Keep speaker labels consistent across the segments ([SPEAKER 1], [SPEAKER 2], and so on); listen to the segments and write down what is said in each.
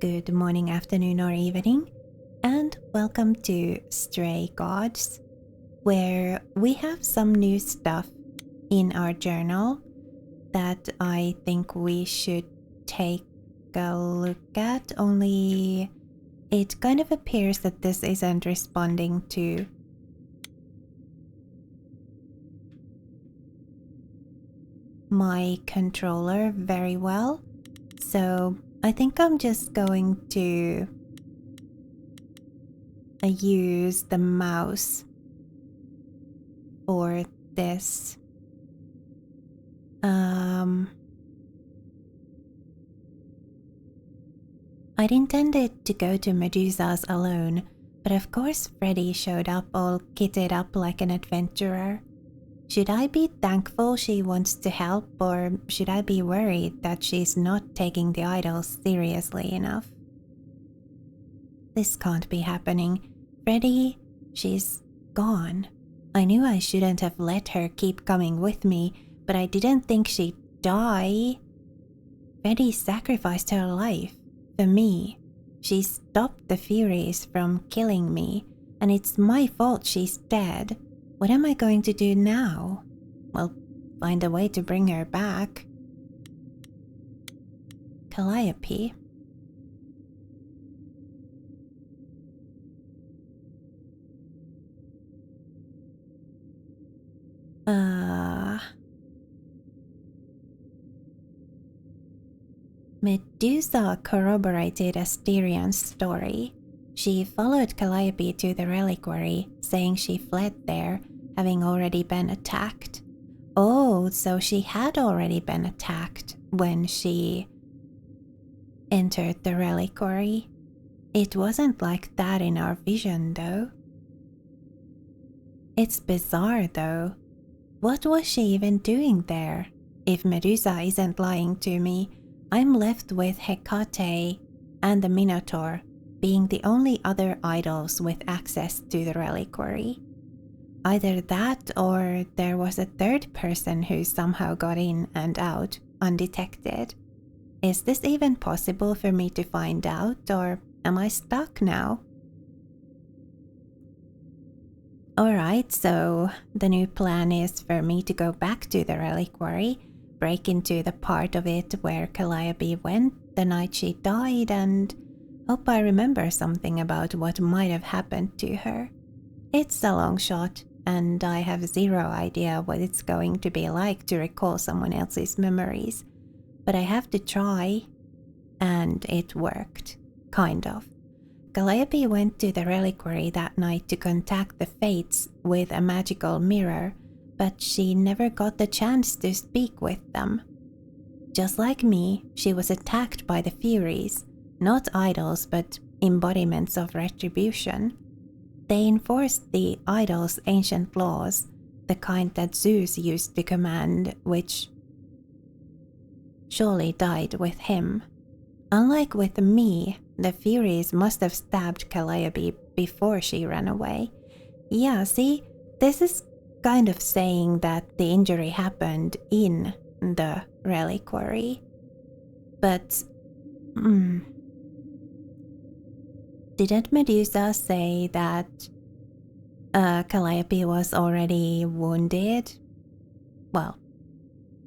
[SPEAKER 1] good morning, afternoon, or evening, and welcome to Stray Gods, where we have some new stuff in our journal that I think we should take a look at, only it kind of appears that this isn't responding to my controller very well, so I think I'm just going to use the mouse for this. I'd intended to go to Medusa's alone, but of course Freddy showed up all kitted up like an adventurer. Should I be thankful she wants to help, or should I be worried that she's not taking the idols seriously enough? This can't be happening. Freddy, she's gone. I knew I shouldn't have let her keep coming with me, but I didn't think she'd die. Freddy sacrificed her life for me. She stopped the Furies from killing me, and it's my fault she's dead. What am I going to do now? Well, find a way to bring her back. Calliope. Medusa corroborated Asterian's story. She followed Calliope to the reliquary, saying she fled there, having already been attacked. Oh, so she had already been attacked when she entered the reliquary. It wasn't like that in our vision, though. It's bizarre, though. What was she even doing there? If Medusa isn't lying to me, I'm left with Hecate and the Minotaur being the only other idols with access to the reliquary. Either that, or there was a third person who somehow got in and out undetected. Is this even possible for me to find out, or am I stuck now? Alright, so the new plan is for me to go back to the reliquary, break into the part of it where Calliope went the night she died, and hope I remember something about what might have happened to her. It's a long shot, and I have zero idea what it's going to be like to recall someone else's memories, but I have to try, and it worked, kind of. Calliope went to the reliquary that night to contact the Fates with a magical mirror, but she never got the chance to speak with them. Just like me, she was attacked by the Furies, not idols but embodiments of retribution. They enforced the idols' ancient laws, the kind that Zeus used to command, which surely died with him. Unlike with me, the Furies must have stabbed Calliope before she ran away. Yeah, see, this is kind of saying that the injury happened in the reliquary. But, didn't Medusa say that Calliope was already wounded? Well,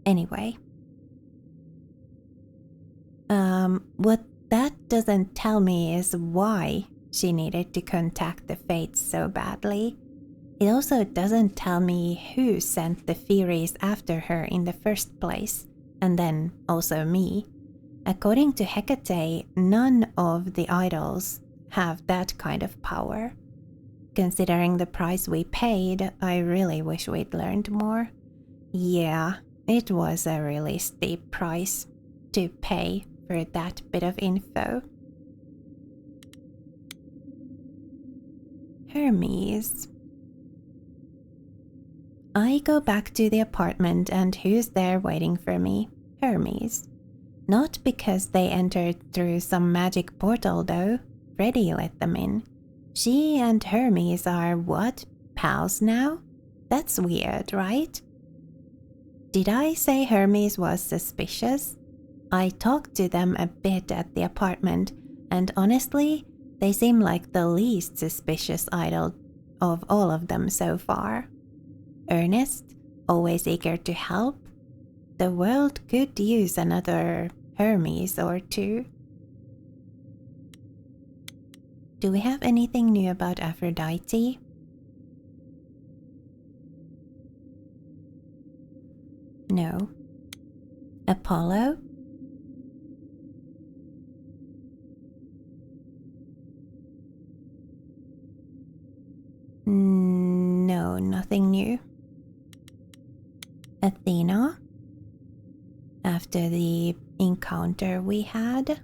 [SPEAKER 1] anyway. What that doesn't tell me is why she needed to contact the Fates so badly. It also doesn't tell me who sent the Furies after her in the first place, and then also me. According to Hecate, none of the idols have that kind of power. Considering the price we paid, I really wish we'd learned more. Yeah, it was a really steep price to pay for that bit of info. Hermes. I go back to the apartment, and who's there waiting for me? Hermes. Not because they entered through some magic portal though. Freddy let them in. She and Hermes are what? Pals now? That's weird, right? Did I say Hermes was suspicious? I talked to them a bit at the apartment, And honestly, they seem like the least suspicious idol of all of them so far. Earnest, always eager to help. The world could use another Hermes or two. Do we have anything new about Aphrodite? No. Apollo? No, nothing new. Athena? After the encounter we had?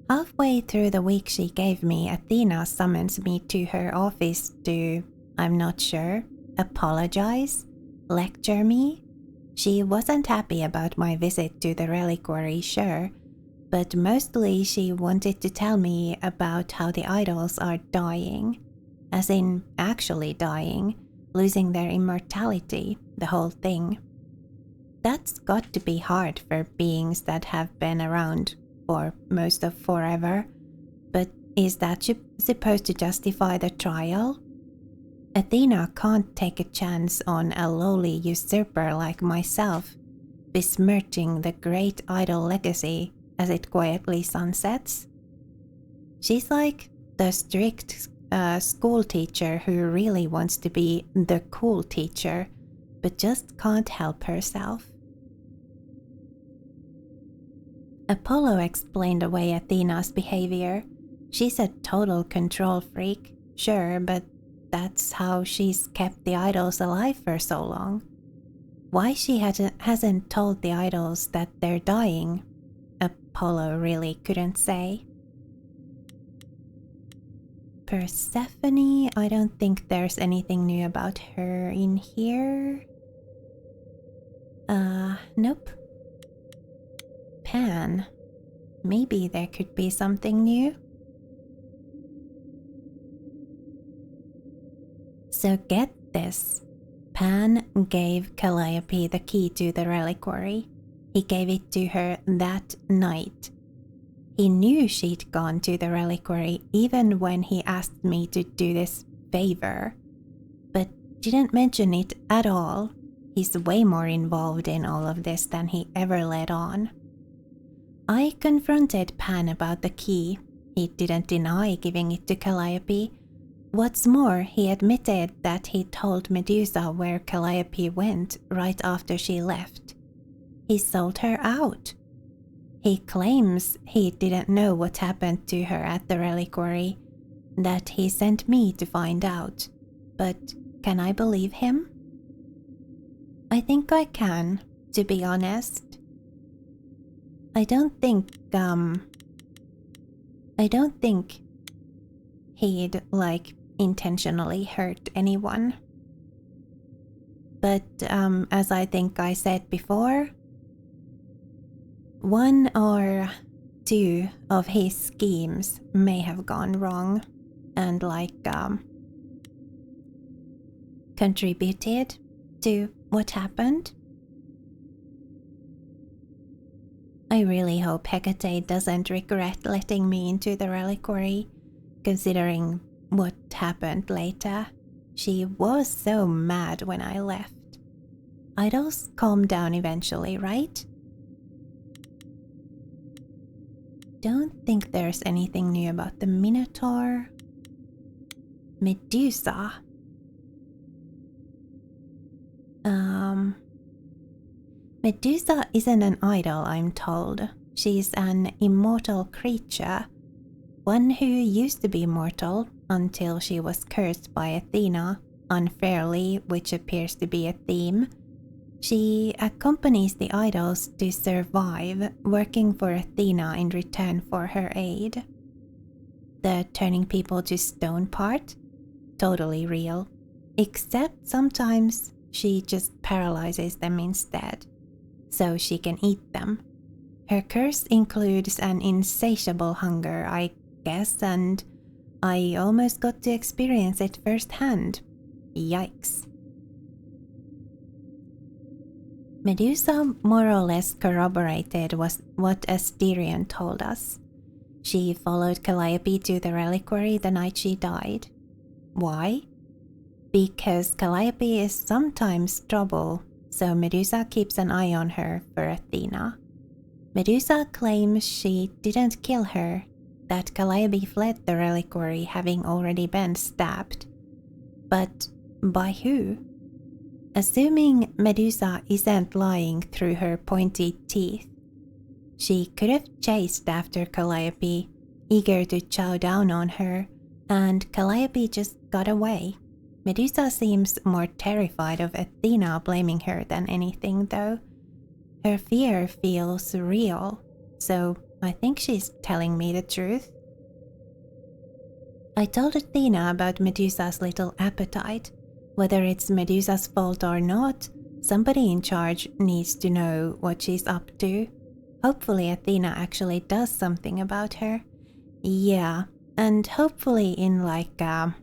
[SPEAKER 1] Halfway through the week she gave me, Athena summons me to her office to, I'm not sure, apologize, lecture me. She wasn't happy about my visit to the reliquary, sure, but mostly she wanted to tell me about how the idols are dying, as in actually dying, losing their immortality, the whole thing. That's got to be hard for beings that have been around for most of forever, but is that supposed to justify the trial? Athena can't take a chance on a lowly usurper like myself, besmirching the great idol legacy as it quietly sunsets. She's like the strict school teacher who really wants to be the cool teacher, but just can't help herself. Apollo explained away Athena's behavior. She's a total control freak, sure, but that's how she's kept the idols alive for so long. Why she hasn't told the idols that they're dying, Apollo really couldn't say. Persephone, I don't think there's anything new about her in here. Nope. Pan. Maybe there could be something new. So get this. Pan gave Calliope the key to the reliquary. He gave it to her that night. He knew she'd gone to the reliquary even when he asked me to do this favor, but didn't mention it at all. He's way more involved in all of this than he ever let on. I confronted Pan about the key. He didn't deny giving it to Calliope. What's more, he admitted that he told Medusa where Calliope went right after she left. He sold her out. He claims he didn't know what happened to her at the reliquary, that he sent me to find out. But can I believe him? I think I can, to be honest. I don't think he'd, intentionally hurt anyone. But, as I think I said before, one or two of his schemes may have gone wrong and, contributed to what happened. I really hope Hecate doesn't regret letting me into the reliquary, considering what happened later. She was so mad when I left. Idols calm down eventually, right? Don't think there's anything new about the Minotaur. Medusa. Medusa isn't an idol, I'm told. She's an immortal creature. One who used to be mortal until she was cursed by Athena, unfairly, which appears to be a theme. She accompanies the idols to survive, working for Athena in return for her aid. The turning people to stone part? Totally real. Except sometimes she just paralyzes them instead, so she can eat them. Her curse includes an insatiable hunger, I guess, and I almost got to experience it firsthand. Yikes. Medusa more or less corroborated what Asterion told us. She followed Calliope to the reliquary the night she died. Why? Because Calliope is sometimes trouble, so Medusa keeps an eye on her for Athena. Medusa claims she didn't kill her, that Calliope fled the reliquary having already been stabbed. But by who? Assuming Medusa isn't lying through her pointy teeth, she could have chased after Calliope, eager to chow down on her, and Calliope just got away. Medusa seems more terrified of Athena blaming her than anything, though. Her fear feels real, so I think she's telling me the truth. I told Athena about Medusa's little appetite. Whether it's Medusa's fault or not, somebody in charge needs to know what she's up to. Hopefully Athena actually does something about her. Yeah, and hopefully in like a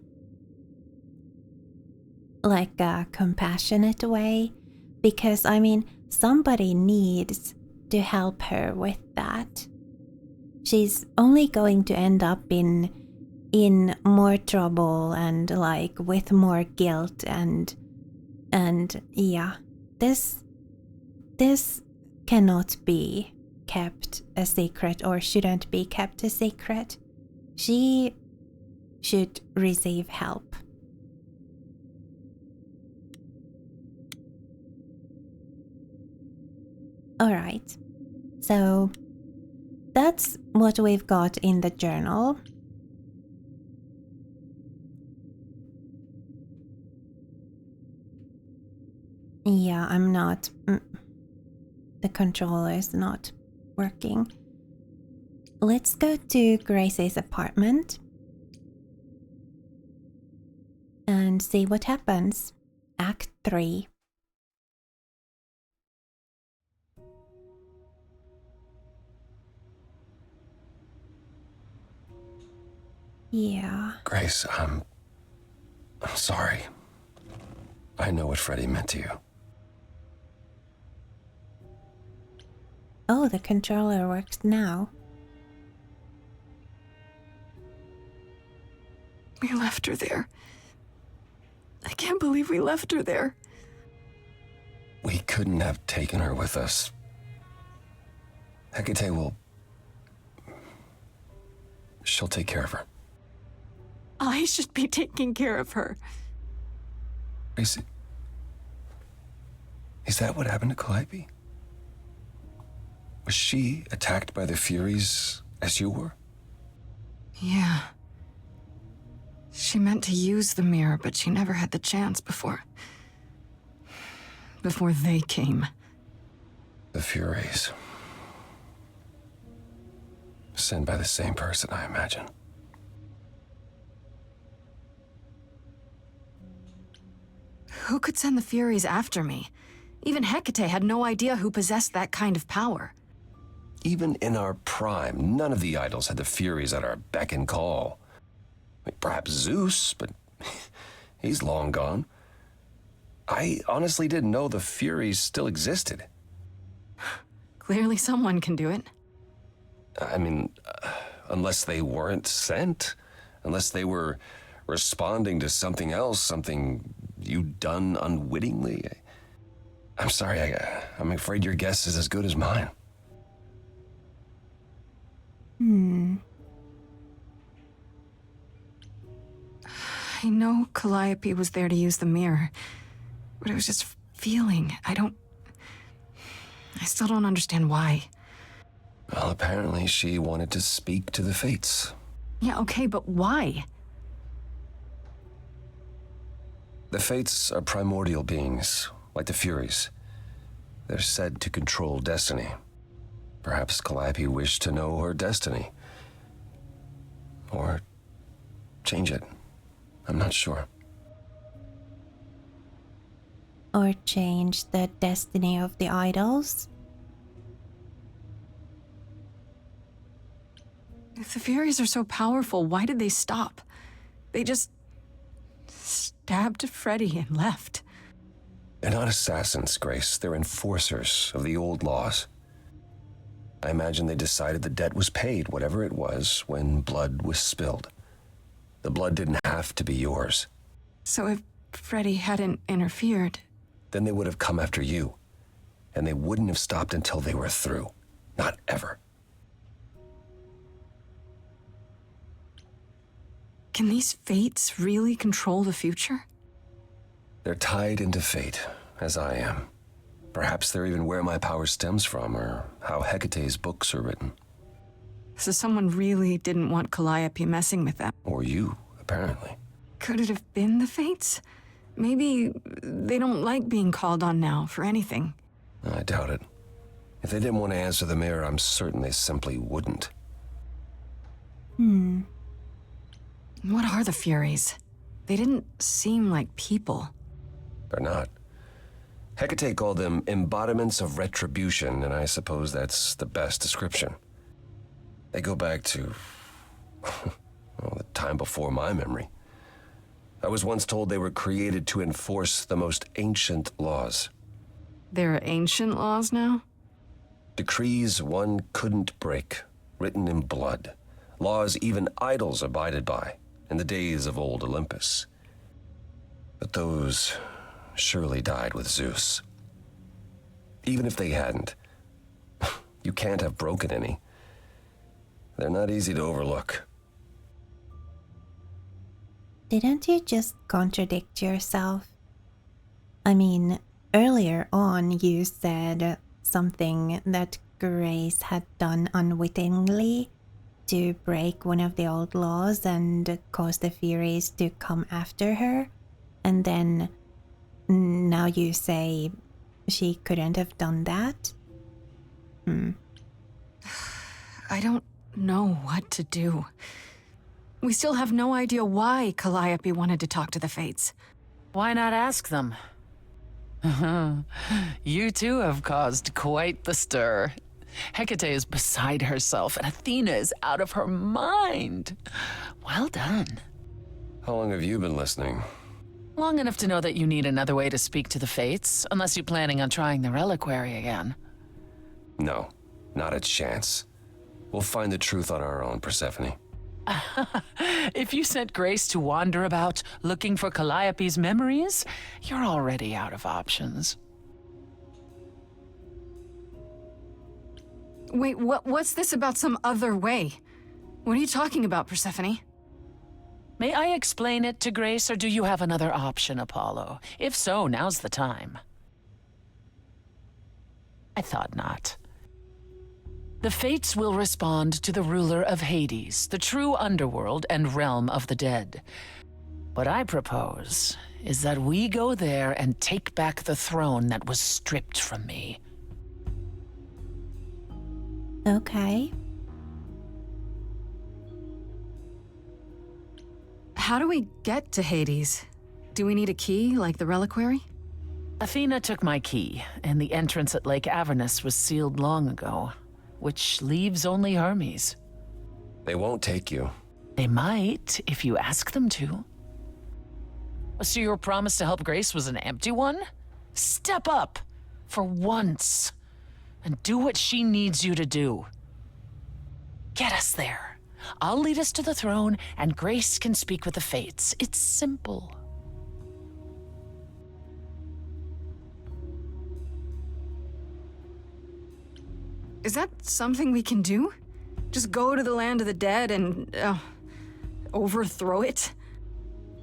[SPEAKER 1] compassionate way, because I mean, somebody needs to help her with that. She's only going to end up in more trouble and like with more guilt and yeah, this cannot be kept a secret, or shouldn't be kept a secret. She should receive help. Alright, so that's what we've got in the journal. Yeah, I'm not. The controller is not working. Let's go to Grace's apartment and see what happens. Act 3. Yeah.
[SPEAKER 2] Grace, I'm sorry. I know what Freddie meant to you.
[SPEAKER 1] Oh, the controller works now.
[SPEAKER 3] We left her there. I can't believe we left her there.
[SPEAKER 2] We couldn't have taken her with us. Hecate she'll take care of her.
[SPEAKER 3] I should be taking care of her.
[SPEAKER 2] Grace, is that what happened to Calliope? Was she attacked by the Furies as you were?
[SPEAKER 3] Yeah. She meant to use the mirror, but she never had the chance before they came.
[SPEAKER 2] The Furies. Sent by the same person, I imagine.
[SPEAKER 3] Who could send the Furies after me? Even Hecate had no idea who possessed that kind of power.
[SPEAKER 2] Even in our prime, none of the idols had the Furies at our beck and call. I mean, perhaps Zeus, but he's long gone. I honestly didn't know the Furies still existed.
[SPEAKER 3] Clearly someone can do it.
[SPEAKER 2] I mean, unless they weren't sent, unless they were responding to something else, something you'd done unwittingly. I'm sorry, I'm afraid your guess is as good as mine.
[SPEAKER 3] I know Calliope was there to use the mirror, but it was just feeling. I still don't understand why.
[SPEAKER 2] Well, apparently she wanted to speak to the fates.
[SPEAKER 3] Yeah, okay, but why?
[SPEAKER 2] The fates are primordial beings, like the Furies. They're said to control destiny. Perhaps Calliope wished to know her destiny. Or change it. I'm not sure.
[SPEAKER 1] Or change the destiny of the idols?
[SPEAKER 3] If the Furies are so powerful, why did they stop? They just stabbed Freddie and left.
[SPEAKER 2] They're not assassins, Grace. They're enforcers of the old laws. I imagine they decided the debt was paid, whatever it was, when blood was spilled. The blood didn't have to be yours.
[SPEAKER 3] So if Freddy hadn't interfered...
[SPEAKER 2] Then they would have come after you. And they wouldn't have stopped until they were through. Not ever.
[SPEAKER 3] Can these fates really control the future?
[SPEAKER 2] They're tied into fate, as I am. Perhaps they're even where my power stems from, or how Hecate's books are written.
[SPEAKER 3] So someone really didn't want Calliope messing with them.
[SPEAKER 2] Or you, apparently.
[SPEAKER 3] Could it have been the fates? Maybe they don't like being called on now for anything.
[SPEAKER 2] I doubt it. If they didn't want to answer the mirror, I'm certain they simply wouldn't.
[SPEAKER 3] What are the Furies? They didn't seem like people.
[SPEAKER 2] They're not. Hecate called them embodiments of retribution, and I suppose that's the best description. They go back to, well, the time before my memory. I was once told they were created to enforce the most ancient laws.
[SPEAKER 3] There are ancient laws now?
[SPEAKER 2] Decrees one couldn't break, written in blood. Laws even idols abided by in the days of old Olympus. But those surely died with Zeus. Even if they hadn't, you can't have broken any. They're not easy to overlook.
[SPEAKER 1] Didn't you just contradict yourself? I mean, earlier on you said something that Grace had done unwittingly to break one of the old laws and cause the Furies to come after her, and then now you say she couldn't have done that?
[SPEAKER 3] I don't know what to do. We still have no idea why Calliope wanted to talk to the Fates.
[SPEAKER 4] Why not ask them? You too have caused quite the stir. Hecate is beside herself, and Athena is out of her mind. Well done.
[SPEAKER 2] How long have you been listening?
[SPEAKER 4] Long enough to know that you need another way to speak to the Fates, unless you're planning on trying the reliquary again.
[SPEAKER 2] No, not a chance. We'll find the truth on our own, Persephone.
[SPEAKER 4] If you sent Grace to wander about looking for Calliope's memories, you're already out of options.
[SPEAKER 3] Wait, what's this about some other way? What are you talking about, Persephone?
[SPEAKER 4] May I explain it to Grace, or do you have another option, Apollo? If so, now's the time. I thought not. The Fates will respond to the ruler of Hades, the true underworld and realm of the dead. What I propose is that we go there and take back the throne that was stripped from me.
[SPEAKER 1] Okay.
[SPEAKER 3] How do we get to Hades? Do we need a key, like the reliquary?
[SPEAKER 4] Athena took my key, and the entrance at Lake Avernus was sealed long ago, which leaves only Hermes.
[SPEAKER 2] They won't take you.
[SPEAKER 4] They might, if you ask them to. So your promise to help Grace was an empty one? Step up, for once, and do what she needs you to do. Get us there. I'll lead us to the throne, and Grace can speak with the Fates. It's simple.
[SPEAKER 3] Is that something we can do? Just go to the land of the dead and, overthrow it?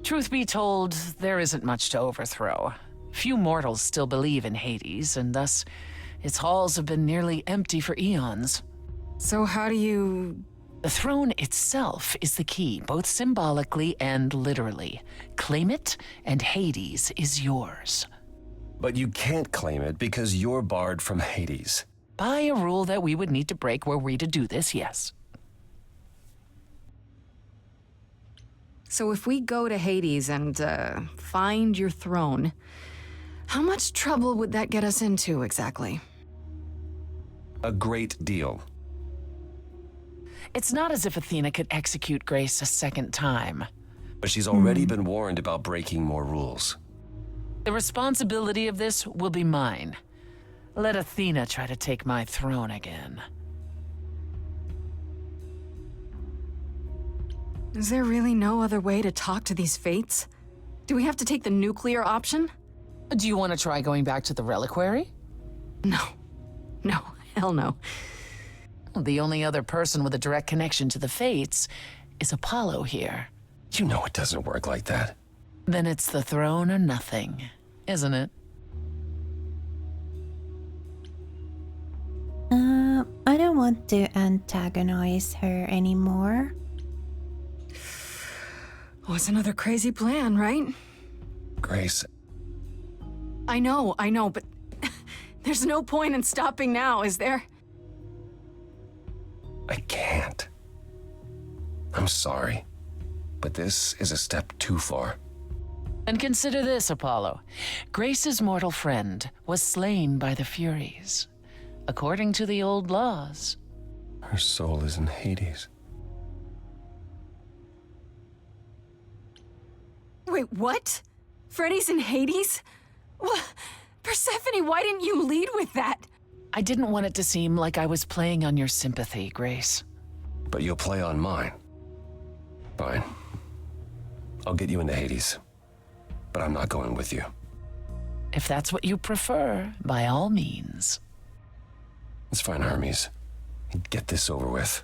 [SPEAKER 4] Truth be told, there isn't much to overthrow. Few mortals still believe in Hades, and thus its halls have been nearly empty for eons.
[SPEAKER 3] So how do you...
[SPEAKER 4] The throne itself is the key, both symbolically and literally. Claim it, and Hades is yours.
[SPEAKER 2] But you can't claim it because you're barred from Hades.
[SPEAKER 4] By a rule that we would need to break were we to do this, yes.
[SPEAKER 3] So if we go to Hades and, find your throne, how much trouble would that get us into, exactly?
[SPEAKER 2] A great deal.
[SPEAKER 4] It's not as if Athena could execute Grace a second time.
[SPEAKER 2] But she's already been warned about breaking more rules.
[SPEAKER 4] The responsibility of this will be mine. Let Athena try to take my throne again.
[SPEAKER 3] Is there really no other way to talk to these fates? Do we have to take the nuclear option?
[SPEAKER 4] Do you want to try going back to the reliquary?
[SPEAKER 3] No. No, hell no.
[SPEAKER 4] The only other person with a direct connection to the fates is Apollo here.
[SPEAKER 2] You know it doesn't work like that.
[SPEAKER 4] Then it's the throne or nothing, isn't it?
[SPEAKER 1] I don't want to antagonize her anymore.
[SPEAKER 3] Oh, it's another crazy plan, right?
[SPEAKER 2] Grace,
[SPEAKER 3] I know, but there's no point in stopping now, is there?
[SPEAKER 2] I can't. I'm sorry, but this is a step too far.
[SPEAKER 4] And consider this, Apollo. Grace's mortal friend was slain by the Furies. According to the old laws.
[SPEAKER 2] Her soul is in Hades.
[SPEAKER 3] Wait, what? Freddy's in Hades? What? Persephone, why didn't you lead with that?
[SPEAKER 4] I didn't want it to seem like I was playing on your sympathy, Grace.
[SPEAKER 2] But you'll play on mine. Fine. I'll get you into Hades. But I'm not going with you.
[SPEAKER 4] If that's what you prefer, by all means.
[SPEAKER 2] It's fine, Hermes. Get this over with.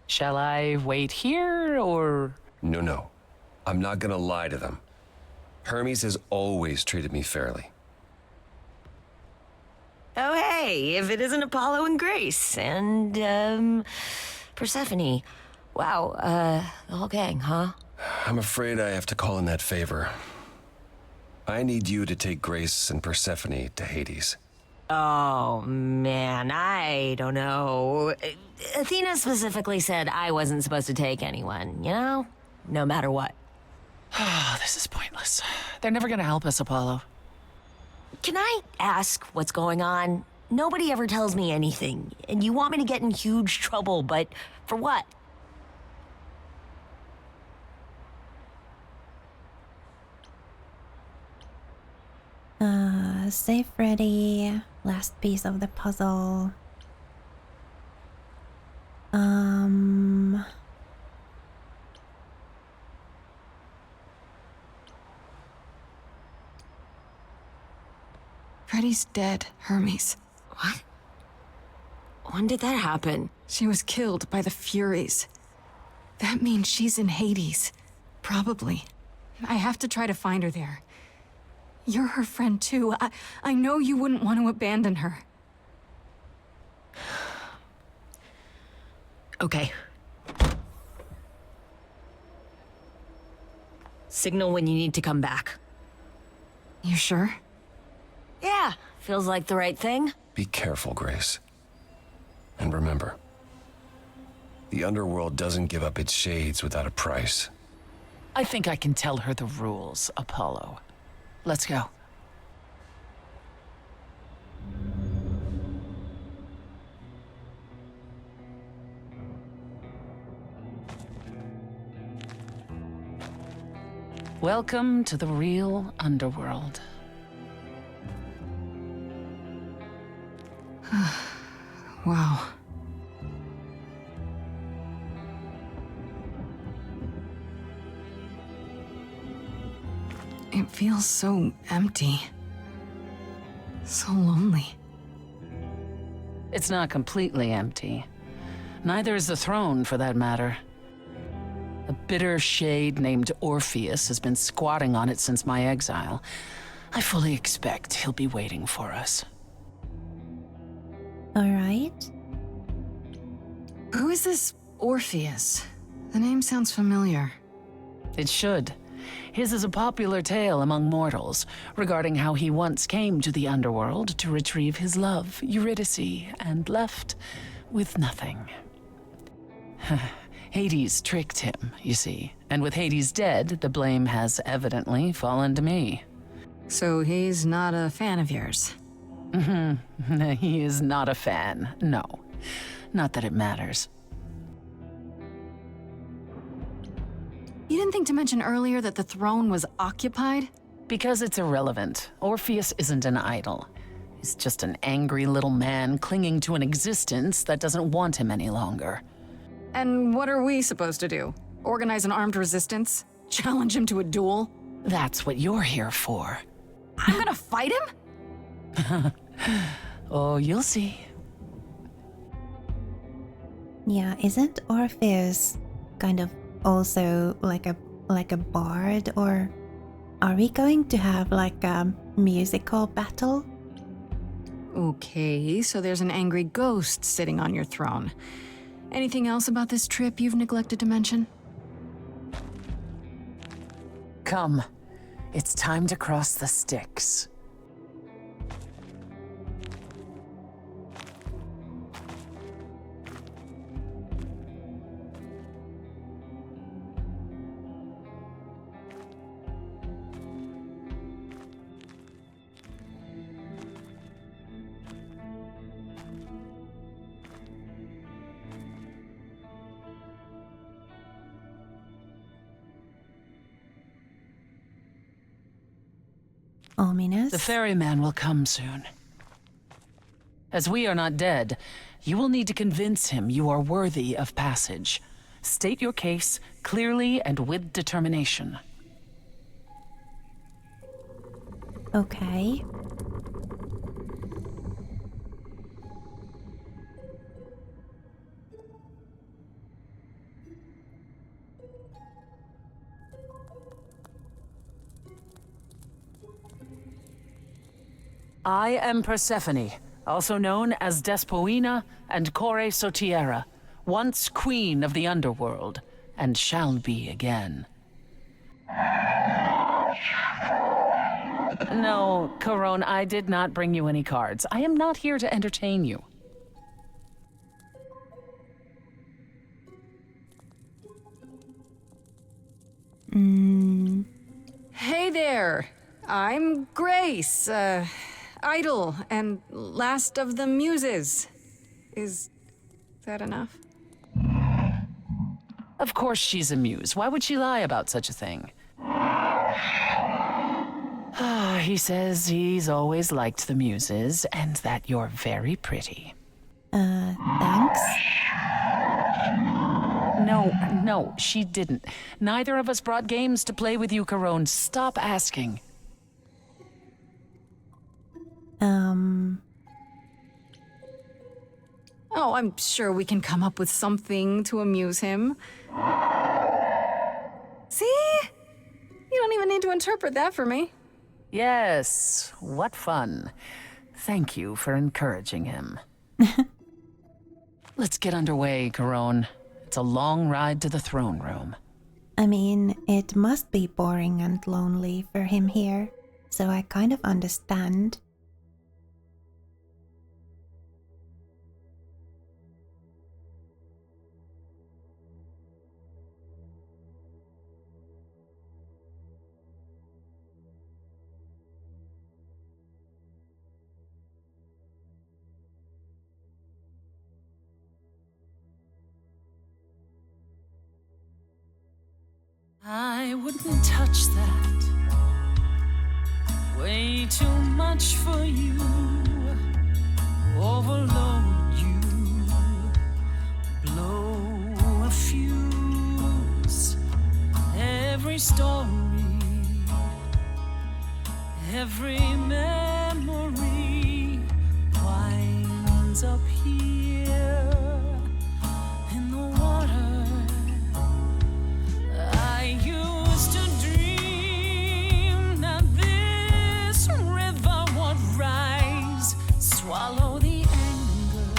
[SPEAKER 4] Shall I wait here, or...?
[SPEAKER 2] No. I'm not gonna lie to them. Hermes has always treated me fairly.
[SPEAKER 5] Oh, hey, if it isn't Apollo and Grace and, Persephone. Wow, the whole gang, huh?
[SPEAKER 2] I'm afraid I have to call in that favor. I need you to take Grace and Persephone to Hades.
[SPEAKER 5] Oh, man, I don't know. Athena specifically said I wasn't supposed to take anyone, you know? No matter what.
[SPEAKER 4] Oh, this is pointless. They're never gonna help us, Apollo.
[SPEAKER 5] Can I ask what's going on? Nobody ever tells me anything, and you want me to get in huge trouble, but for what?
[SPEAKER 1] Save Freddy. Last piece of the puzzle.
[SPEAKER 3] Freddy's dead, Hermes.
[SPEAKER 5] What? When did that happen?
[SPEAKER 3] She was killed by the Furies. That means she's in Hades. Probably. I have to try to find her there. You're her friend too. I know you wouldn't want to abandon her.
[SPEAKER 5] Okay. Signal when you need to come back.
[SPEAKER 3] You sure?
[SPEAKER 5] Yeah, feels like the right thing.
[SPEAKER 2] Be careful, Grace. And remember, the Underworld doesn't give up its shades without a price.
[SPEAKER 4] I think I can tell her the rules, Apollo. Let's go. Welcome to the real Underworld.
[SPEAKER 3] Wow. It feels so empty. So lonely.
[SPEAKER 4] It's not completely empty. Neither is the throne, for that matter. A bitter shade named Orpheus has been squatting on it since my exile. I fully expect he'll be waiting for us.
[SPEAKER 1] Alright.
[SPEAKER 3] Who is this Orpheus? The name sounds familiar.
[SPEAKER 4] It should. His is a popular tale among mortals regarding how he once came to the Underworld to retrieve his love, Eurydice, and left with nothing. Hades tricked him, you see, and with Hades dead, the blame has evidently fallen to me.
[SPEAKER 3] So he's not a fan of yours?
[SPEAKER 4] He is not a fan, no. Not that it matters.
[SPEAKER 3] You didn't think to mention earlier that the throne was occupied?
[SPEAKER 4] Because it's irrelevant. Orpheus isn't an idol. He's just an angry little man clinging to an existence that doesn't want him any longer.
[SPEAKER 3] And what are we supposed to do? Organize an armed resistance? Challenge him to a duel?
[SPEAKER 4] That's what you're here for.
[SPEAKER 3] I'm gonna fight him?
[SPEAKER 4] Oh, you'll see.
[SPEAKER 1] Yeah, isn't Orpheus kind of also like a bard, or are we going to have like a musical battle?
[SPEAKER 3] Okay, so there's an angry ghost sitting on your throne. Anything else about this trip you've neglected to mention?
[SPEAKER 4] Come. It's time to cross the Styx.
[SPEAKER 1] Ominous.
[SPEAKER 4] The ferryman will come soon. As we are not dead, you will need to convince him you are worthy of passage. State your case clearly and with determination.
[SPEAKER 1] Okay.
[SPEAKER 4] I am Persephone, also known as Despoina and Kore Sotiera, once queen of the Underworld, and shall be again. No, Corone, I did not bring you any cards. I am not here to entertain you.
[SPEAKER 3] Hey there! I'm Grace, idol and last of the muses. Is that enough?
[SPEAKER 4] Of course she's a muse. Why would she lie about such a thing? He says he's always liked the muses and that you're very pretty.
[SPEAKER 1] Thanks.
[SPEAKER 4] No, she didn't. Neither of us brought games to play with you, Corone. Stop asking.
[SPEAKER 3] Oh, I'm sure we can come up with something to amuse him. See? You don't even need to interpret that for me.
[SPEAKER 4] Yes, what fun. Thank you for encouraging him. Let's get underway, Corone. It's a long ride to the throne room.
[SPEAKER 1] I mean, it must be boring and lonely for him here, so I kind of understand.
[SPEAKER 4] I wouldn't touch that. Way too much for you. Overload you. Blow a fuse. Every story, every memory winds up here in the water. I used to dream that this river would rise, swallow the anger,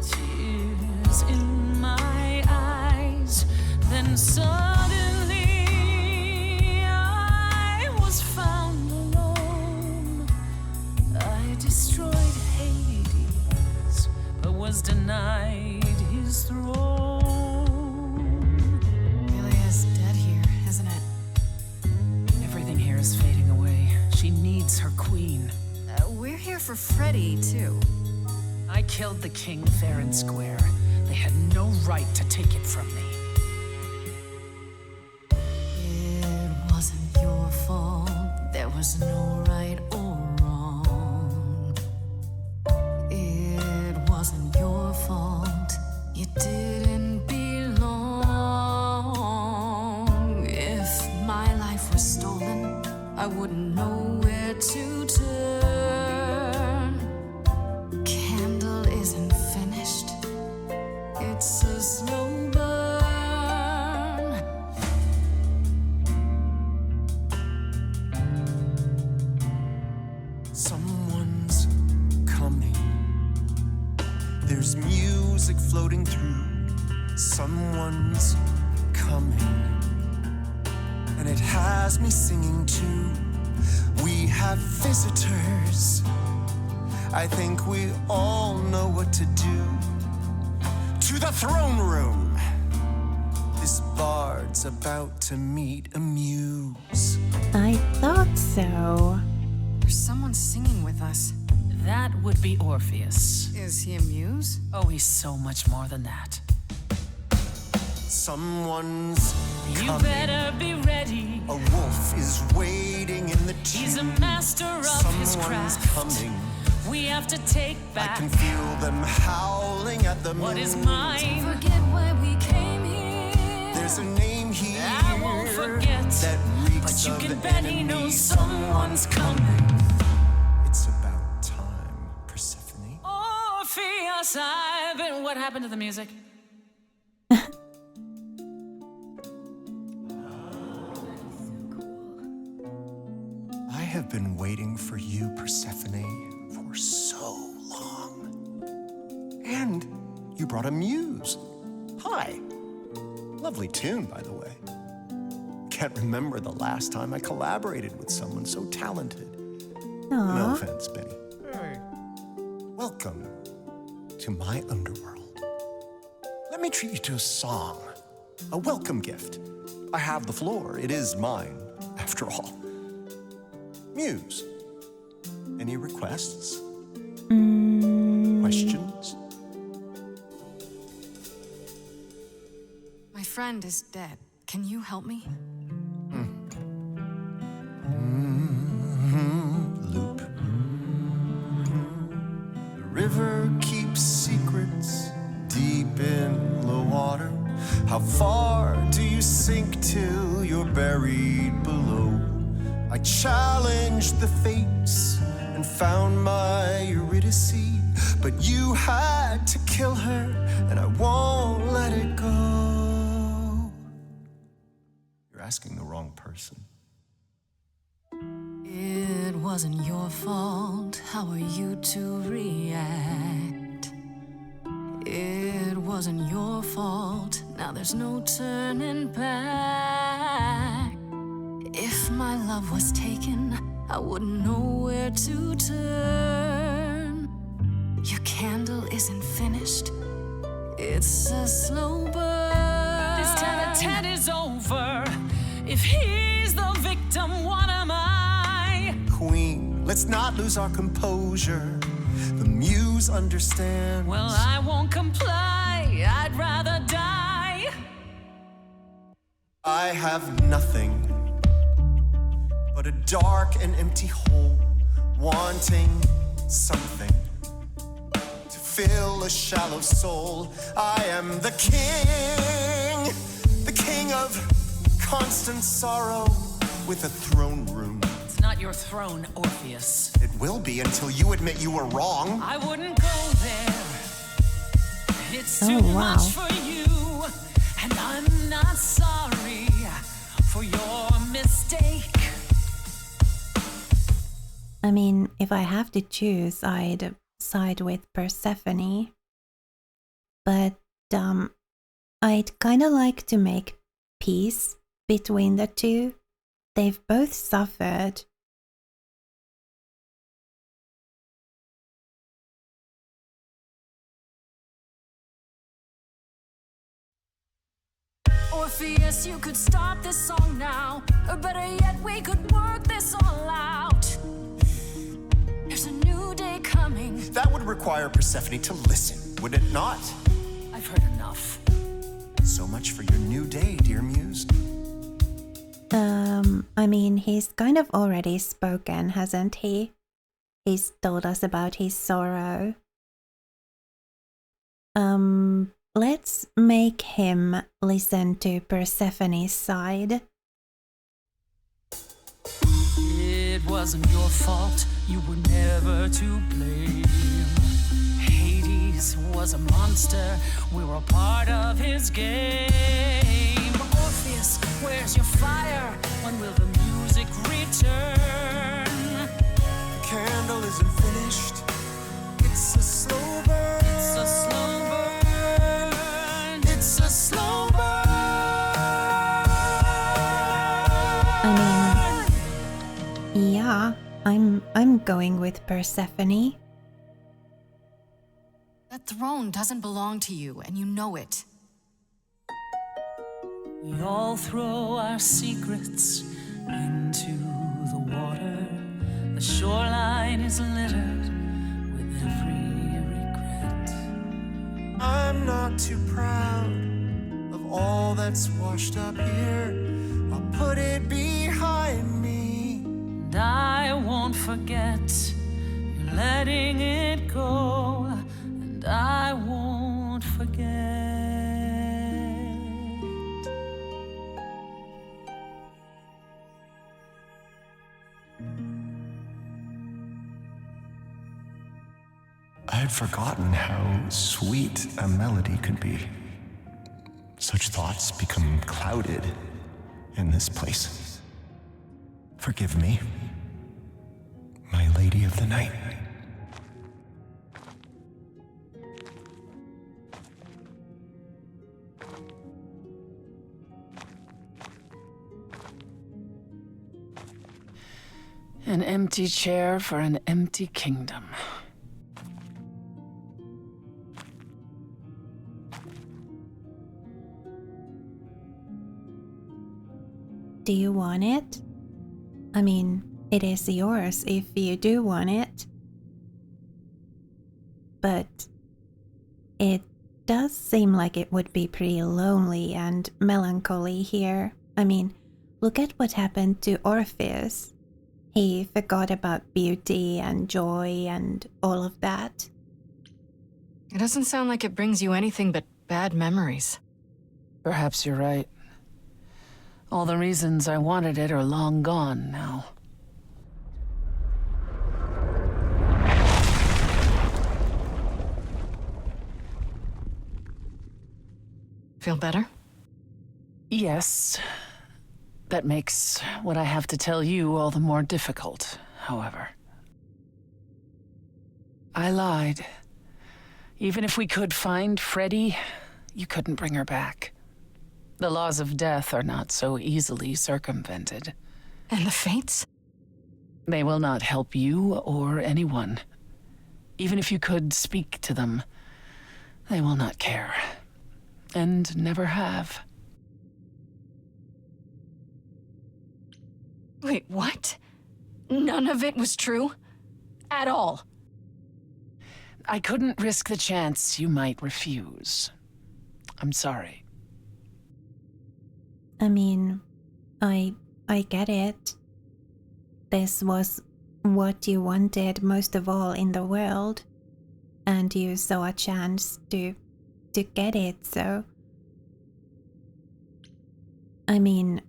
[SPEAKER 4] tears in my eyes. Then suddenly I was found alone. I destroyed Hades, but was denied his throne.
[SPEAKER 3] Isn't it?
[SPEAKER 4] Everything here is fading away. She needs her queen.
[SPEAKER 3] We're here for Freddy, too.
[SPEAKER 4] I killed the king fair and square. They had no right to take it from me.
[SPEAKER 3] It wasn't your fault. There was no right or wrong. It wasn't your fault. You didn't belong. If my life was stolen, I wouldn't know where to turn. Candle isn't finished. It's a slow burn.
[SPEAKER 6] Someone's coming. There's music floating through. Someone's coming. And it has me singing too. We have visitors. I think we all know what to do. To the throne room. This bard's about to meet a muse.
[SPEAKER 1] I thought so.
[SPEAKER 3] There's someone singing with us.
[SPEAKER 4] That would be Orpheus.
[SPEAKER 3] Is he a muse?
[SPEAKER 4] Oh, he's so much more than that.
[SPEAKER 6] Someone's
[SPEAKER 4] You
[SPEAKER 6] coming.
[SPEAKER 4] better be ready.
[SPEAKER 6] A wolf is waiting in the tomb.
[SPEAKER 4] He's a master of his
[SPEAKER 6] Someone's
[SPEAKER 4] craft.
[SPEAKER 6] coming.
[SPEAKER 4] We have to take
[SPEAKER 6] I
[SPEAKER 4] back
[SPEAKER 6] can feel them howling at the
[SPEAKER 4] what
[SPEAKER 6] moon.
[SPEAKER 4] is mine.
[SPEAKER 3] Forget why we came here.
[SPEAKER 6] There's a name here
[SPEAKER 4] I won't forget,
[SPEAKER 6] that reeks
[SPEAKER 4] but you
[SPEAKER 6] of
[SPEAKER 4] can bet he
[SPEAKER 6] enemy.
[SPEAKER 4] knows someone's coming.
[SPEAKER 6] It's about time, Persephone.
[SPEAKER 4] Orpheus, I've been. What happened to the music?
[SPEAKER 6] I have been waiting for you, Persephone, for so long. And you brought a muse. Hi. Lovely tune, by the way. Can't remember the last time I collaborated with someone so talented. No offense, Benny. Welcome to my underworld. Let me treat you to a song, a welcome gift. I have the floor. It is mine, after all. Muse, any requests? Questions?
[SPEAKER 3] My friend is dead. Can you help me?
[SPEAKER 6] Loop. The river keeps secrets deep in the water. How far do you sink till you're buried below? I challenged the fates and found my Eurydice, but you had to kill her, and I won't let it go. You're asking the wrong person.
[SPEAKER 3] It wasn't your fault. How are you to react? It wasn't your fault. Now there's no turning back. If my love was taken, I wouldn't know where to turn. Your candle isn't finished. It's a slow burn.
[SPEAKER 4] This tete-a-tete is over. If he's the victim, what am I?
[SPEAKER 6] Queen, let's not lose our composure. The muse understands.
[SPEAKER 4] Well, I won't comply. I'd rather die.
[SPEAKER 6] I have nothing but a dark and empty hole, wanting something to fill a shallow soul. I am the king of constant sorrow with a throne room.
[SPEAKER 4] It's not your throne, Orpheus.
[SPEAKER 6] It will be until you admit you were wrong.
[SPEAKER 4] I wouldn't go there. It's too
[SPEAKER 1] wow.
[SPEAKER 4] much for you, and I'm not sorry for your mistake.
[SPEAKER 1] I mean, if I have to choose, I'd side with Persephone. But I'd kind of like to make peace between the two. They've both suffered.
[SPEAKER 3] Orpheus, you could stop this song now. Or better yet, we could work this all out. There's a new day coming.
[SPEAKER 6] That would require Persephone to listen, would it not?
[SPEAKER 4] I've heard enough.
[SPEAKER 6] So much for your new day, dear Muse.
[SPEAKER 1] I mean, he's kind of already spoken, hasn't he? He's told us about his sorrow. Let's make him listen to Persephone's side.
[SPEAKER 4] It wasn't your fault, you were never to blame. Hades was a monster, we were a part of his game. Orpheus, where's your fire? When will the music return?
[SPEAKER 6] The candle isn't finished. It's a slow burn.
[SPEAKER 4] It's a slow burn. It's a slow burn.
[SPEAKER 1] I mean, yeah, I'm going with Persephone.
[SPEAKER 3] That throne doesn't belong to you, and you know it.
[SPEAKER 4] We all throw our secrets into the water. The shoreline is littered with every regret.
[SPEAKER 6] I'm not too proud of all that's washed up here. I'll put it behind me.
[SPEAKER 4] And I won't forget you're letting it go. And I won't forget.
[SPEAKER 6] I had forgotten how sweet a melody could be. Such thoughts become clouded in this place. Forgive me, my lady of the night.
[SPEAKER 4] An empty chair for an empty kingdom.
[SPEAKER 1] Do you want it? I mean, it is yours if you do want it. But it does seem like it would be pretty lonely and melancholy here. I mean, look at what happened to Orpheus. He forgot about beauty and joy and all of that.
[SPEAKER 3] It doesn't sound like it brings you anything but bad memories.
[SPEAKER 4] Perhaps you're right. All the reasons I wanted it are long gone now.
[SPEAKER 3] Feel better?
[SPEAKER 4] Yes. That makes what I have to tell you all the more difficult, however. I lied. Even if we could find Freddie, you couldn't bring her back. The laws of death are not so easily circumvented.
[SPEAKER 3] And the fates?
[SPEAKER 4] They will not help you or anyone. Even if you could speak to them, they will not care. And never have.
[SPEAKER 3] Wait, what? None of it was true? At all?
[SPEAKER 4] I couldn't risk the chance you might refuse. I'm sorry.
[SPEAKER 1] I mean, I get it. This was what you wanted most of all in the world, and you saw a chance to get it, so... I mean,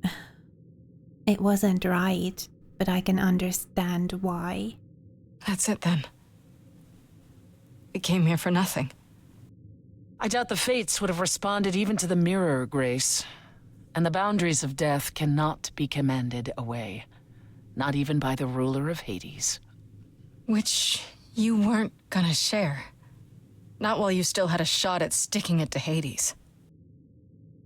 [SPEAKER 1] it wasn't right, but I can understand why.
[SPEAKER 3] That's it then. We came here for nothing.
[SPEAKER 4] I doubt the fates would have responded even to the mirror, Grace. And the boundaries of death cannot be commanded away. Not even by the ruler of Hades.
[SPEAKER 3] Which you weren't gonna share. Not while you still had a shot at sticking it to Hades.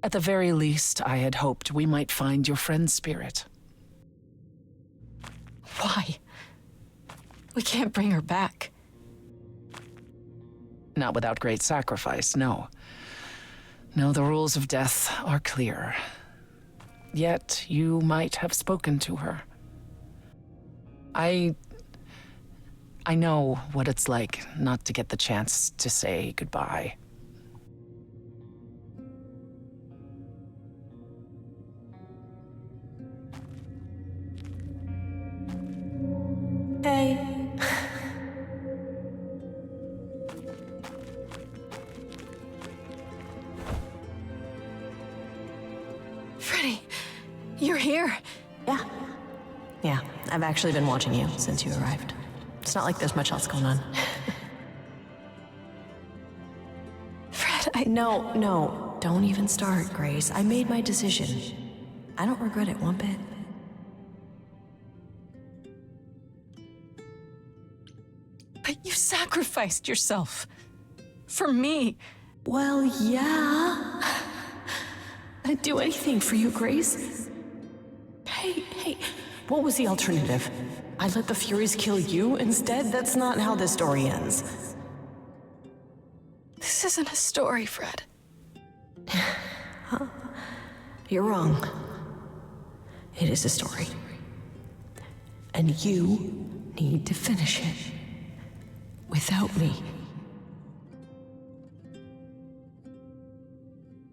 [SPEAKER 4] At the very least, I had hoped we might find your friend's spirit.
[SPEAKER 3] Why? We can't bring her back.
[SPEAKER 4] Not without great sacrifice, no. No, the rules of death are clear. Yet, you might have spoken to her. I I know what it's like not to get the chance to say goodbye.
[SPEAKER 5] Hey.
[SPEAKER 3] Freddie, you're here.
[SPEAKER 5] Yeah, I've actually been watching you since you arrived. It's not like there's much else going on.
[SPEAKER 3] Fred,
[SPEAKER 5] No, don't even start, Grace. I made my decision. I don't regret it one bit.
[SPEAKER 3] But you sacrificed yourself. For me.
[SPEAKER 5] Well, yeah. I'd do anything for you, Grace. Hey, what was the alternative? I let the Furies kill you instead? That's not how this story ends.
[SPEAKER 3] This isn't a story, Fred.
[SPEAKER 5] You're wrong. It is a story. And you need to finish it. Without me.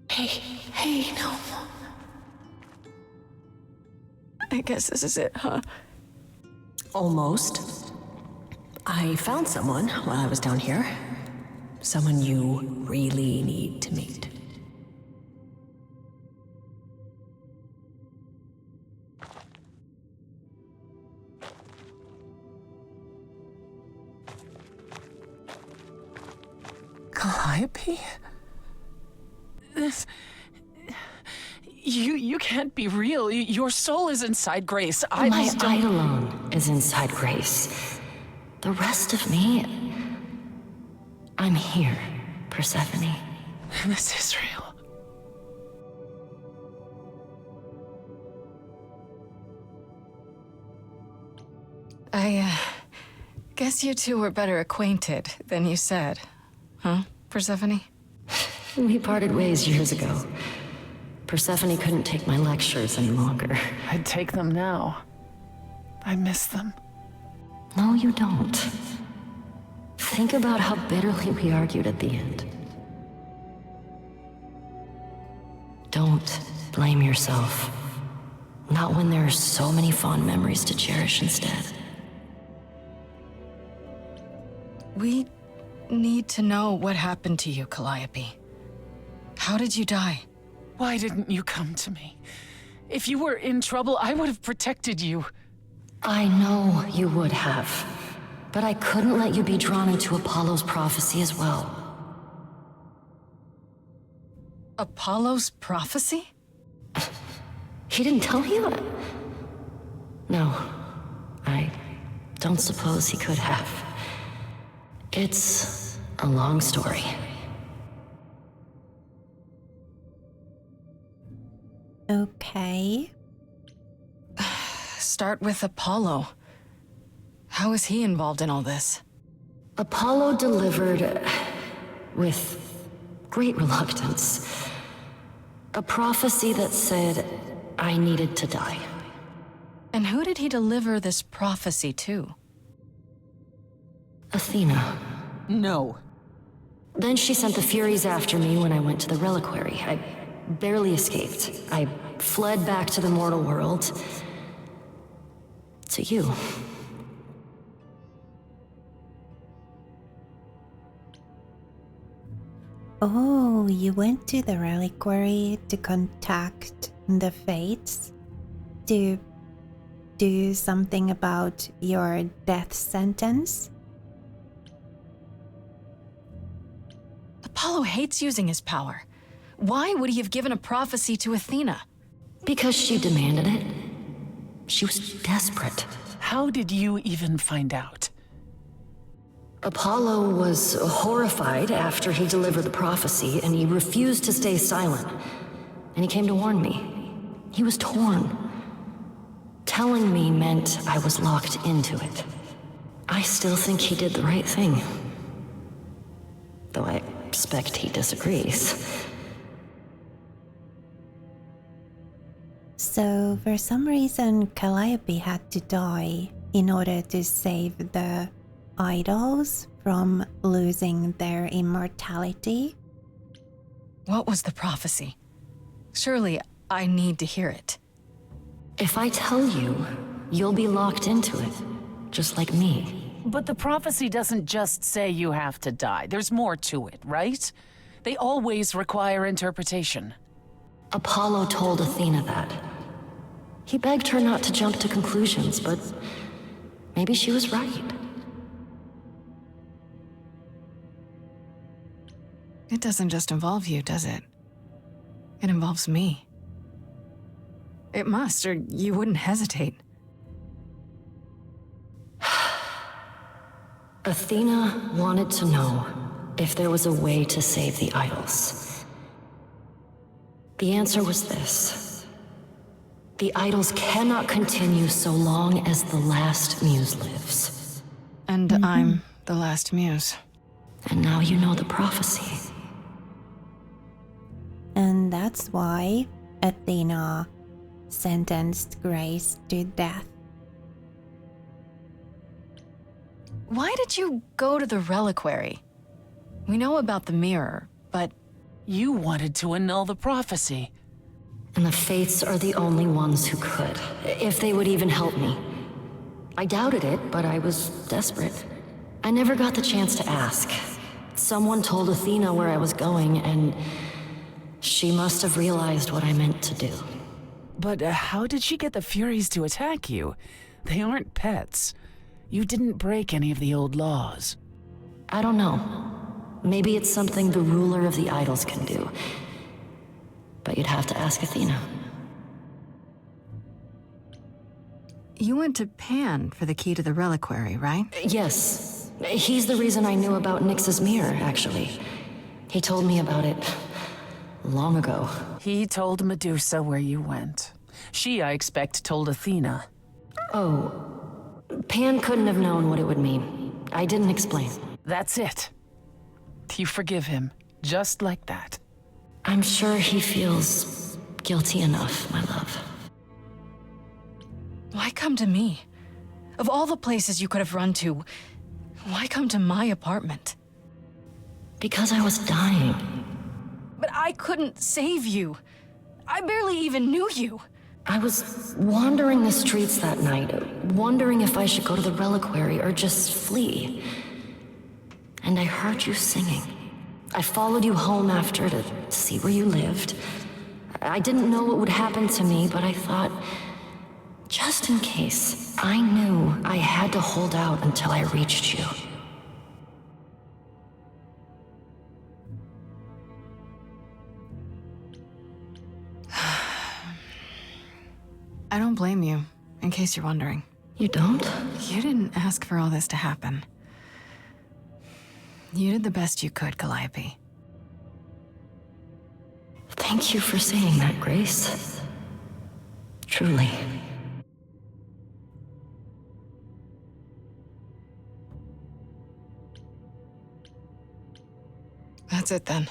[SPEAKER 5] Hey, no.
[SPEAKER 3] I guess this is it, huh?
[SPEAKER 5] Almost. I found someone while I was down here. Someone you really need to meet.
[SPEAKER 4] Calliope? You can't be real. Your soul is inside Grace.
[SPEAKER 5] My
[SPEAKER 4] just don't...
[SPEAKER 5] Eidolon is inside Grace. The rest of me... I'm here, Persephone.
[SPEAKER 4] This is real.
[SPEAKER 3] I guess you two were better acquainted than you said. Huh, Persephone?
[SPEAKER 5] We parted ways years ago. Persephone couldn't take my lectures any longer.
[SPEAKER 4] I'd take them now. I miss them.
[SPEAKER 5] No, you don't. Think about how bitterly we argued at the end. Don't blame yourself. Not when there are so many fond memories to cherish instead.
[SPEAKER 3] We need to know what happened to you, Calliope. How did you die?
[SPEAKER 4] Why didn't you come to me? If you were in trouble, I would have protected you.
[SPEAKER 5] I know you would have, but I couldn't let you be drawn into Apollo's prophecy as well.
[SPEAKER 3] Apollo's prophecy?
[SPEAKER 5] He didn't tell you? No, I don't suppose he could have. It's a long story.
[SPEAKER 1] Okay.
[SPEAKER 3] Start with Apollo. How is he involved in all this?
[SPEAKER 5] Apollo delivered, with great reluctance, a prophecy that said I needed to die.
[SPEAKER 3] And who did he deliver this prophecy to?
[SPEAKER 5] Athena.
[SPEAKER 4] No.
[SPEAKER 5] Then she sent the Furies after me when I went to the reliquary. I barely escaped. I fled back to the mortal world. To you.
[SPEAKER 1] Oh, you went to the reliquary to contact the Fates? To do something about your death sentence?
[SPEAKER 3] Apollo hates using his power. Why would he have given a prophecy to Athena?
[SPEAKER 5] Because she demanded it. She was desperate.
[SPEAKER 4] How did you even find out?
[SPEAKER 5] Apollo was horrified after he delivered the prophecy, and he refused to stay silent. And he came to warn me. He was torn. Telling me meant I was locked into it. I still think he did the right thing. Though I expect he disagrees.
[SPEAKER 1] So, for some reason, Calliope had to die in order to save the idols from losing their immortality.
[SPEAKER 3] What was the prophecy? Surely I need to hear it.
[SPEAKER 5] If I tell you, you'll be locked into it, just like me.
[SPEAKER 4] But the prophecy doesn't just say you have to die. There's more to it, right? They always require interpretation.
[SPEAKER 5] Apollo told Athena that. He begged her not to jump to conclusions, but maybe she was right.
[SPEAKER 3] It doesn't just involve you, does it? It involves me. It must, or you wouldn't hesitate.
[SPEAKER 5] Athena wanted to know if there was a way to save the idols. The answer was this. The idols cannot continue so long as the last muse lives.
[SPEAKER 3] And I'm the last muse.
[SPEAKER 5] And now you know the prophecy.
[SPEAKER 1] And that's why Athena sentenced Grace to death.
[SPEAKER 3] Why did you go to the reliquary? We know about the mirror, but
[SPEAKER 4] You wanted to annul the prophecy.
[SPEAKER 5] And the Fates are the only ones who could, if they would even help me. I doubted it, but I was desperate. I never got the chance to ask. Someone told Athena where I was going, and she must have realized what I meant to do.
[SPEAKER 4] But how did she get the Furies to attack you? They aren't pets. You didn't break any of the old laws.
[SPEAKER 5] I don't know. Maybe it's something the ruler of the idols can do. But you'd have to ask Athena.
[SPEAKER 3] you went to Pan for the key to the reliquary, right?
[SPEAKER 5] Yes. He's the reason I knew about Nyx's mirror, actually. He told me about it long ago.
[SPEAKER 4] He told Medusa where you went. She, I expect, told Athena.
[SPEAKER 5] Oh. Pan couldn't have known what it would mean. I didn't explain.
[SPEAKER 4] That's it. You forgive him, just like that.
[SPEAKER 5] I'm sure he feels guilty enough, my love.
[SPEAKER 3] Why come to me? Of all the places you could have run to, why come to my apartment?
[SPEAKER 5] Because I was dying.
[SPEAKER 3] But I couldn't save you. I barely even knew you.
[SPEAKER 5] I was wandering the streets that night, wondering if I should go to the reliquary or just flee. And I heard you singing. I followed you home after to see where you lived. I didn't know what would happen to me, but I thought, just in case, I knew I had to hold out until I reached you.
[SPEAKER 3] I don't blame you, in case you're wondering.
[SPEAKER 5] You don't?
[SPEAKER 3] You didn't ask for all this to happen. You did the best you could, Calliope.
[SPEAKER 5] Thank you for saying that, Grace. Truly.
[SPEAKER 3] That's it then.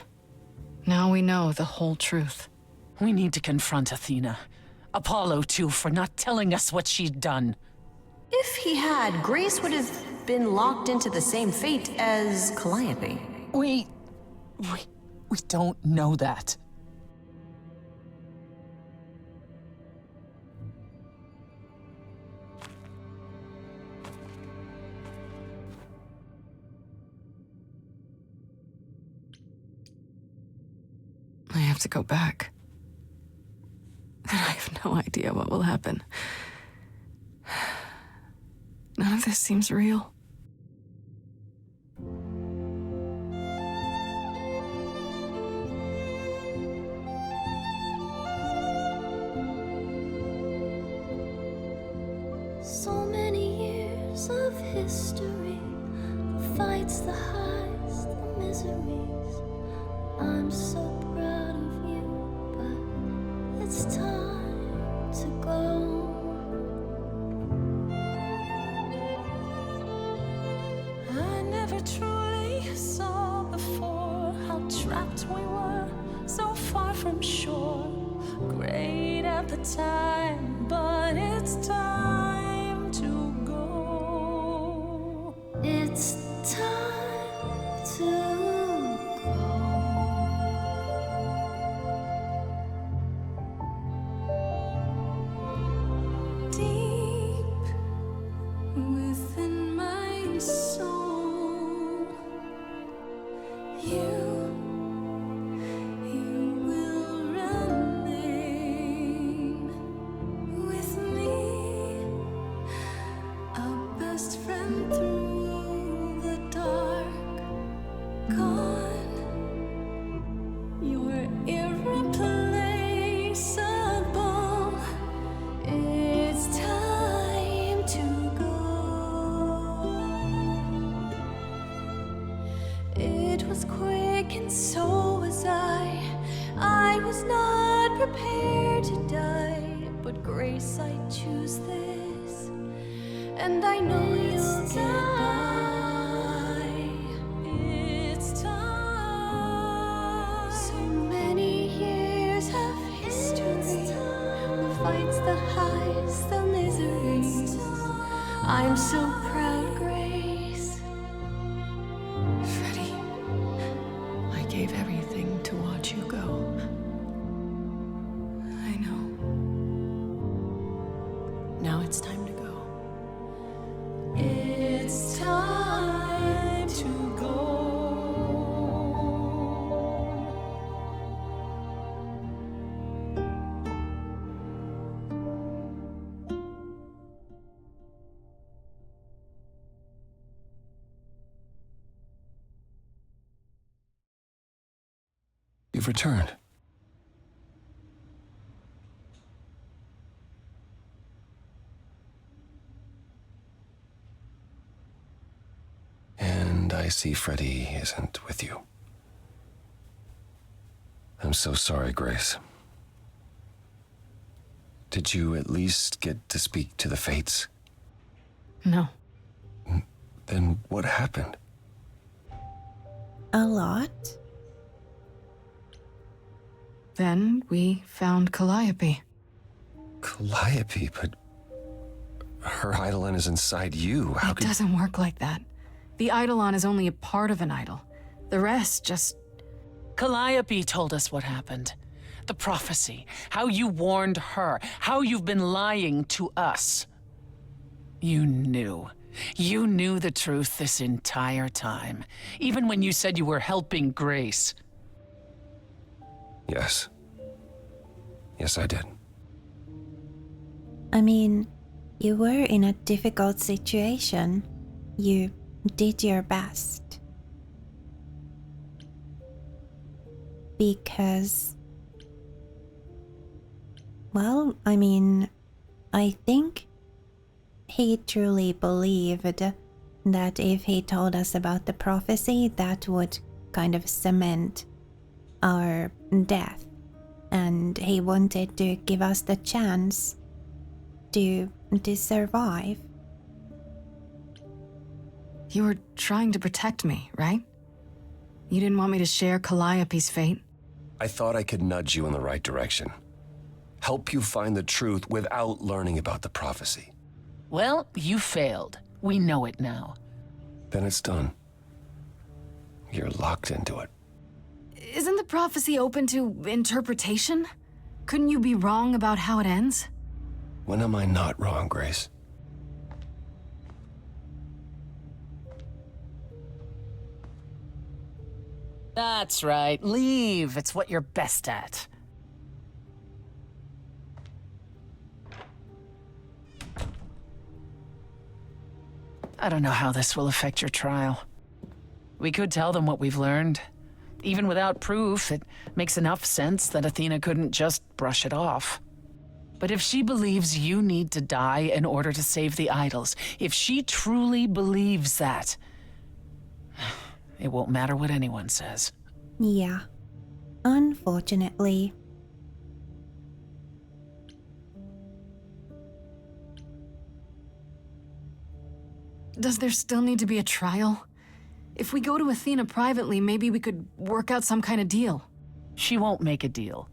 [SPEAKER 3] Now we know the whole truth.
[SPEAKER 4] We need to confront Athena. Apollo, too, for not telling us what she'd done.
[SPEAKER 7] If he had, Grace would have been locked into the same fate as Calliope.
[SPEAKER 4] We don't know that.
[SPEAKER 3] I have to go back. And I have no idea what will happen. None of this seems real.
[SPEAKER 8] So many years of history, the fights, the highs, the miseries. I'm so proud of you, but it's time to go. I never truly saw before how trapped we were, so far from shore. Great at the time, but it's time to go. It's through the dark, gone. You're irreplaceable. It's time to go. It was quick and so was I was not prepared to die, but Grace, I choose this, and I know you'll get by. It's time. So many years of history, the fights, the highs, the miseries. I'm so proud, Grace.
[SPEAKER 3] Freddie, I gave everything to watch you go. I know. Now it's time to go.
[SPEAKER 8] It's time to go.
[SPEAKER 2] You've returned. And I see Freddie isn't with you. I'm so sorry, Grace. Did you at least get to speak to the Fates?
[SPEAKER 3] No.
[SPEAKER 2] Then what happened?
[SPEAKER 1] A lot?
[SPEAKER 3] Then we found Calliope.
[SPEAKER 2] Calliope, but her Eidolon is inside you. How
[SPEAKER 3] It
[SPEAKER 2] could...
[SPEAKER 3] doesn't work like that. The Eidolon is only a part of an idol. The rest just...
[SPEAKER 4] Calliope told us what happened. The prophecy, how you warned her, how you've been lying to us. You knew. You knew the truth this entire time, even when you said you were helping Grace.
[SPEAKER 2] Yes. Yes, I did.
[SPEAKER 1] I mean, you were in a difficult situation. You did your best. Because... well, I mean, I think he truly believed that if he told us about the prophecy, that would kind of cement our death. And he wanted to give us the chance to survive.
[SPEAKER 3] You were trying to protect me, right? You didn't want me to share Calliope's fate?
[SPEAKER 2] I thought I could nudge you in the right direction. Help you find the truth without learning about the prophecy.
[SPEAKER 4] Well, you failed. We know it now.
[SPEAKER 2] Then it's done. You're locked into it.
[SPEAKER 3] Isn't the prophecy open to interpretation? Couldn't you be wrong about how it ends?
[SPEAKER 2] When am I not wrong, Grace?
[SPEAKER 4] That's right. Leave. It's what you're best at. I don't know how this will affect your trial. We could tell them what we've learned. Even without proof, it makes enough sense that Athena couldn't just brush it off. But if she believes you need to die in order to save the idols, if she truly believes that, it won't matter what anyone says.
[SPEAKER 1] Yeah. Unfortunately.
[SPEAKER 3] Does there still need to be a trial? If we go to Athena privately, maybe we could work out some kind of deal.
[SPEAKER 4] She won't make a deal.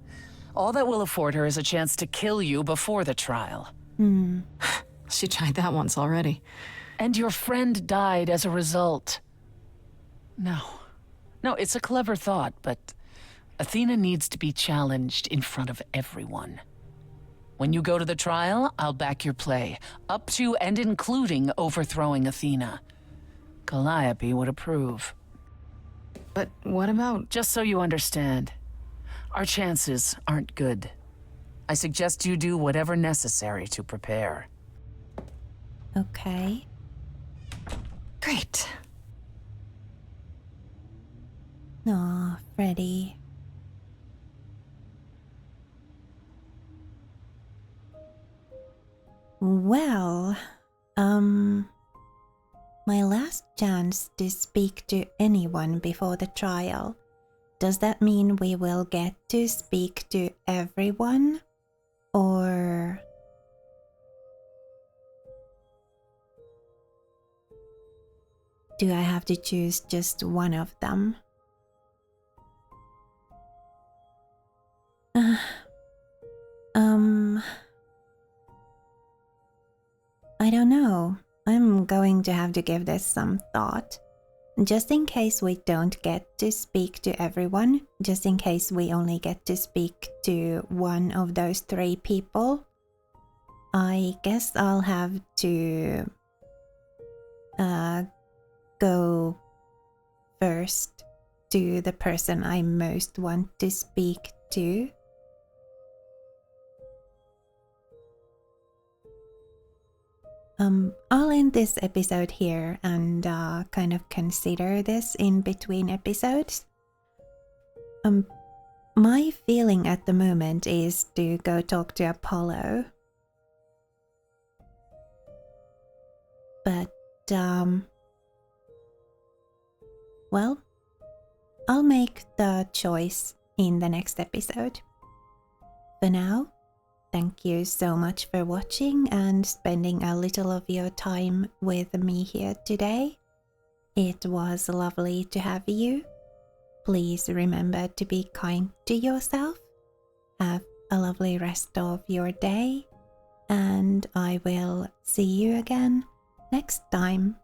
[SPEAKER 4] All that will afford her is a chance to kill you before the trial.
[SPEAKER 3] She tried that once already.
[SPEAKER 4] And your friend died as a result. No, it's a clever thought, but Athena needs to be challenged in front of everyone. When you go to the trial, I'll back your play, up to and including overthrowing Athena. Calliope would approve.
[SPEAKER 3] But what about...
[SPEAKER 4] Just so you understand, our chances aren't good. I suggest you do whatever necessary to prepare.
[SPEAKER 1] Okay.
[SPEAKER 3] Great.
[SPEAKER 1] Aw, Freddy. Well, my last chance to speak to anyone before the trial. Does that mean we will get to speak to everyone? Or... do I have to choose just one of them? I don't know. I'm going to have to give this some thought. Just in case we don't get to speak to everyone, just in case we only get to speak to one of those 3 people, I guess I'll have to go first to the person I most want to speak to. I'll end this episode here and kind of consider this in between episodes. My feeling at the moment is to go talk to Apollo. But, well, I'll make the choice in the next episode. For now, thank you so much for watching and spending a little of your time with me here today. It was lovely to have you. Please remember to be kind to yourself. Have a lovely rest of your day, and I will see you again next time.